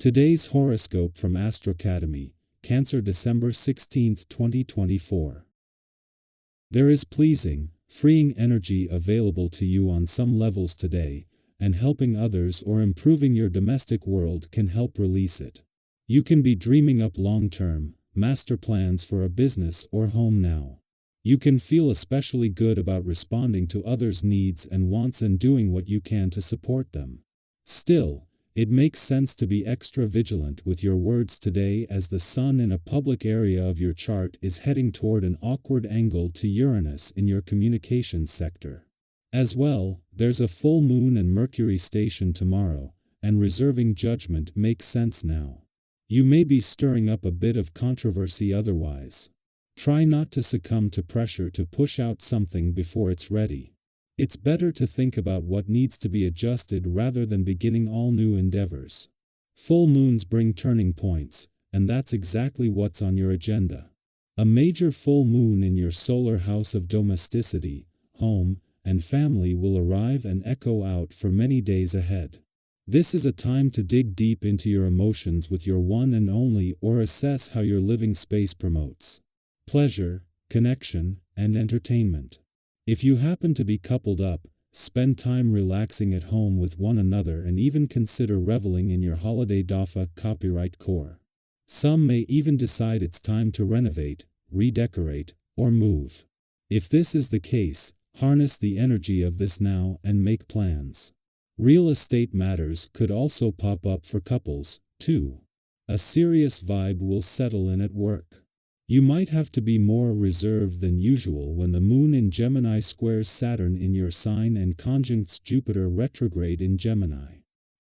Today's horoscope from AstroCademy, Cancer, December 16, 2024. There is pleasing, freeing energy available to you on some levels today, and helping others or improving your domestic world can help release it. You can be dreaming up long-term, master plans for a business or home now. You can feel especially good about responding to others' needs and wants and doing what you can to support them. Still, it makes sense to be extra vigilant with your words today, as the Sun in a public area of your chart is heading toward an awkward angle to Uranus in your communications sector. As well, there's a full moon and Mercury station tomorrow, and reserving judgment makes sense now. You may be stirring up a bit of controversy otherwise. Try not to succumb to pressure to push out something before it's ready. It's better to think about what needs to be adjusted rather than beginning all new endeavors. Full moons bring turning points, and that's exactly what's on your agenda. A major full moon in your solar house of domesticity, home, and family will arrive and echo out for many days ahead. This is a time to dig deep into your emotions with your one and only, or assess how your living space promotes pleasure, connection, and entertainment. If you happen to be coupled up, spend time relaxing at home with one another and even consider reveling in your holiday dafa copyright core. Some may even decide it's time to renovate, redecorate, or move. If this is the case, harness the energy of this now and make plans. Real estate matters could also pop up for couples, too. A serious vibe will settle in at work. You might have to be more reserved than usual when the moon in Gemini squares Saturn in your sign and conjuncts Jupiter retrograde in Gemini.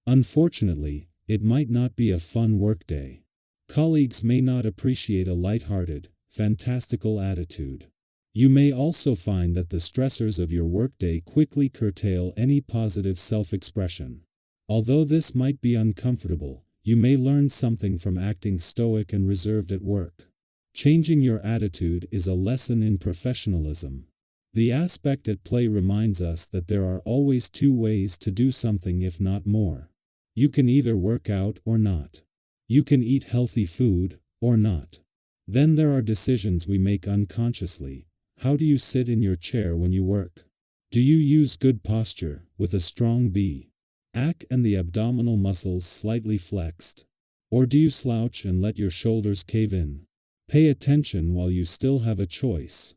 Unfortunately, it might not be a fun workday. Colleagues may not appreciate a lighthearted, fantastical attitude. You may also find that the stressors of your workday quickly curtail any positive self-expression. Although this might be uncomfortable, you may learn something from acting stoic and reserved at work. Changing your attitude is a lesson in professionalism. The aspect at play reminds us that there are always two ways to do something, if not more. You can either work out or not. You can eat healthy food or not. Then there are decisions we make unconsciously. How do you sit in your chair when you work? Do you use good posture, with a strong back and the abdominal muscles slightly flexed? Or do you slouch and let your shoulders cave in? Pay attention while you still have a choice.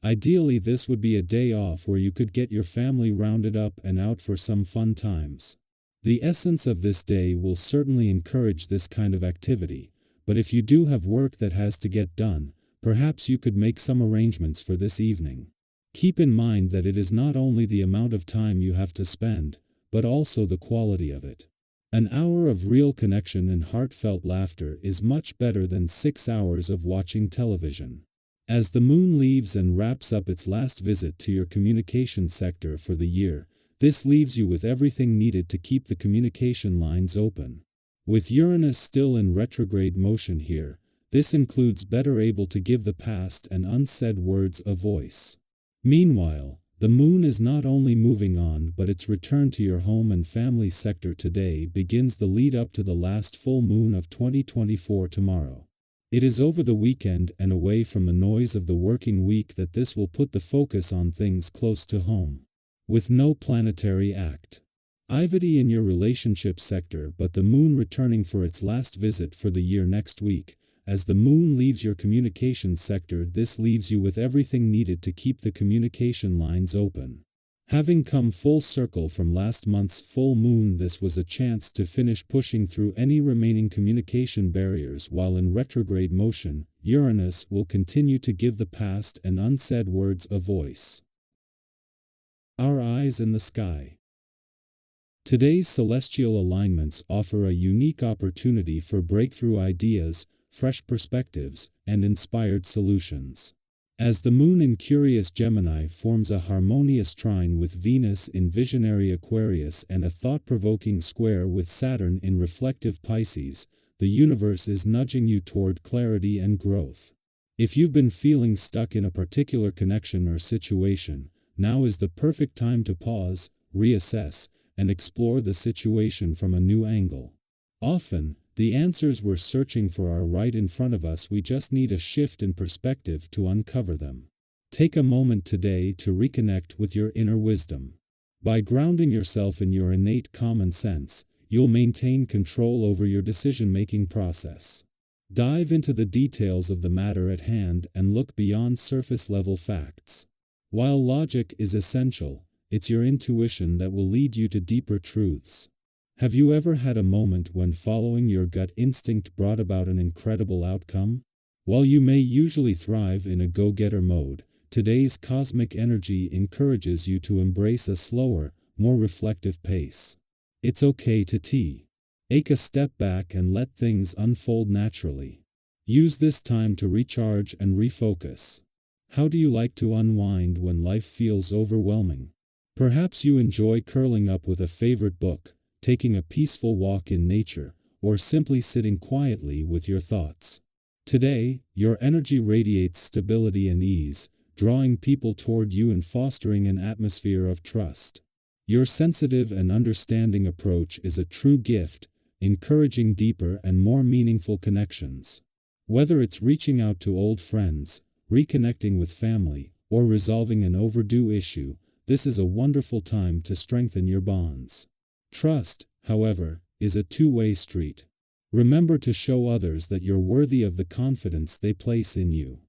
Ideally, this would be a day off where you could get your family rounded up and out for some fun times. The essence of this day will certainly encourage this kind of activity, but if you do have work that has to get done, perhaps you could make some arrangements for this evening. Keep in mind that it is not only the amount of time you have to spend, but also the quality of it. An hour of real connection and heartfelt laughter is much better than 6 hours of watching television. As the moon leaves and wraps up its last visit to your communication sector for the year, this leaves you with everything needed to keep the communication lines open. With Uranus still in retrograde motion here, this includes better able to give the past and unsaid words a voice. Meanwhile, the moon is not only moving on, but its return to your home and family sector today begins the lead up to the last full moon of 2024 tomorrow. It is over the weekend and away from the noise of the working week that this will put the focus on things close to home. With no planetary activity in your relationship sector, but the moon returning for its last visit for the year next week. As the moon leaves your communication sector, this leaves you with everything needed to keep the communication lines open. Having come full circle from last month's full moon, this was a chance to finish pushing through any remaining communication barriers. While in retrograde motion, Uranus will continue to give the past and unsaid words a voice. Our eyes in the sky. Today's celestial alignments offer a unique opportunity for breakthrough ideas, fresh perspectives, and inspired solutions. As the moon in curious Gemini forms a harmonious trine with Venus in visionary Aquarius and a thought-provoking square with Saturn in reflective Pisces, the universe is nudging you toward clarity and growth. If you've been feeling stuck in a particular connection or situation, now is the perfect time to pause, reassess, and explore the situation from a new angle. Often, The answers we're searching for are right in front of us, we just need a shift in perspective to uncover them. Take a moment today to reconnect with your inner wisdom. By grounding yourself in your innate common sense, you'll maintain control over your decision-making process. Dive into the details of the matter at hand and look beyond surface-level facts. While logic is essential, it's your intuition that will lead you to deeper truths. Have you ever had a moment when following your gut instinct brought about an incredible outcome? While you may usually thrive in a go-getter mode, today's cosmic energy encourages you to embrace a slower, more reflective pace. It's okay to take a step back and let things unfold naturally. Use this time to recharge and refocus. How do you like to unwind when life feels overwhelming? Perhaps you enjoy curling up with a favorite book, taking a peaceful walk in nature, or simply sitting quietly with your thoughts. Today, your energy radiates stability and ease, drawing people toward you and fostering an atmosphere of trust. Your sensitive and understanding approach is a true gift, encouraging deeper and more meaningful connections. Whether it's reaching out to old friends, reconnecting with family, or resolving an overdue issue, this is a wonderful time to strengthen your bonds. Trust, however, is a two-way street. Remember to show others that you're worthy of the confidence they place in you.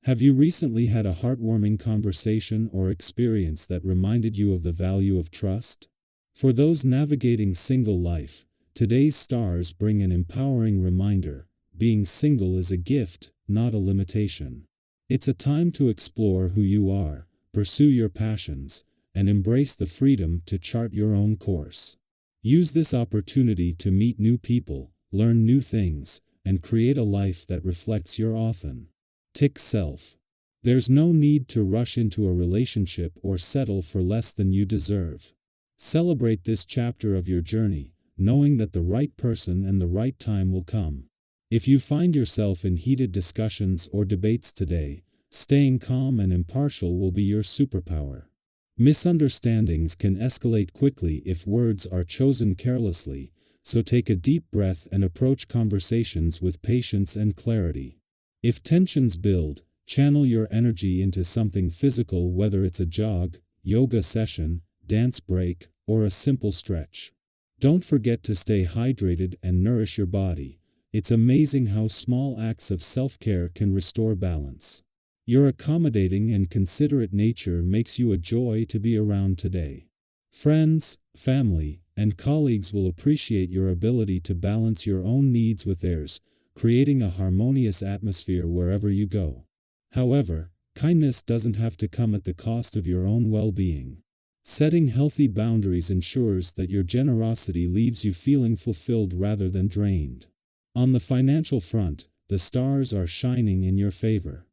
Have you recently had a heartwarming conversation or experience that reminded you of the value of trust? For those navigating single life, today's stars bring an empowering reminder: being single is a gift, not a limitation. It's a time to explore who you are, pursue your passions, and embrace the freedom to chart your own course. Use this opportunity to meet new people, learn new things, and create a life that reflects your authentic self. There's no need to rush into a relationship or settle for less than you deserve. Celebrate this chapter of your journey, knowing that the right person and the right time will come. If you find yourself in heated discussions or debates today, staying calm and impartial will be your superpower. Misunderstandings can escalate quickly if words are chosen carelessly, so take a deep breath and approach conversations with patience and clarity. If tensions build, channel your energy into something physical, whether it's a jog, yoga session, dance break, or a simple stretch. Don't forget to stay hydrated and nourish your body. It's amazing how small acts of self-care can restore balance. Your accommodating and considerate nature makes you a joy to be around today. Friends, family, and colleagues will appreciate your ability to balance your own needs with theirs, creating a harmonious atmosphere wherever you go. However, kindness doesn't have to come at the cost of your own well-being. Setting healthy boundaries ensures that your generosity leaves you feeling fulfilled rather than drained. On the financial front, the stars are shining in your favor.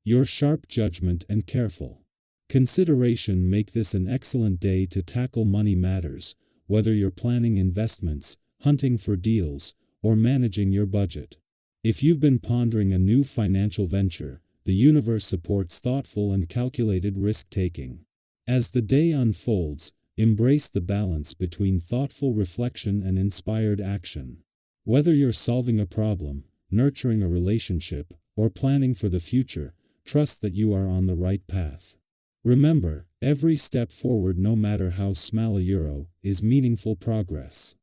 Your sharp judgment and careful consideration make this an excellent day to tackle money matters, whether you're planning investments, hunting for deals, or managing your budget. If you've been pondering a new financial venture, the universe supports thoughtful and calculated risk-taking. As the day unfolds, embrace the balance between thoughtful reflection and inspired action. Whether you're solving a problem, nurturing a relationship, or planning for the future, trust that you are on the right path. Remember, every step forward, no matter how small, is meaningful progress.